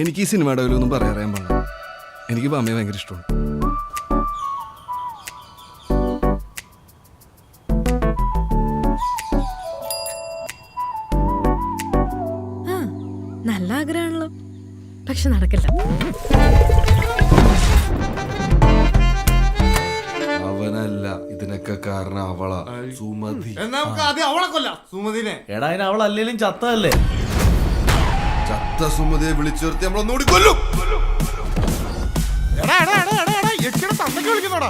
എനിക്ക് ഈ സിനിമയുടെ ഒന്നും പറയാൻ പാടില്ല. എനിക്ക് അമ്മയെ ഭയങ്കര ഇഷ്ടമാണ്. നല്ല ആഗ്രഹമാണല്ലോ, പക്ഷെ നടക്കില്ല. അവനല്ല ഇതിനൊക്കെ കാരണം അവളാ, സുമതി. അവളെ കൊല്ലാം സുമതിനെ. എടാ അതിന് അവൾ അല്ലെങ്കിലും ചത്തല്ലേ. ചത്ത സുമതിയെ വിളിച്ചു നിർത്തി നമ്മളൊന്നുകൂടി കൊല്ലും. എടാ തന്നൊക്കെ വിളിക്കുന്നോടാ.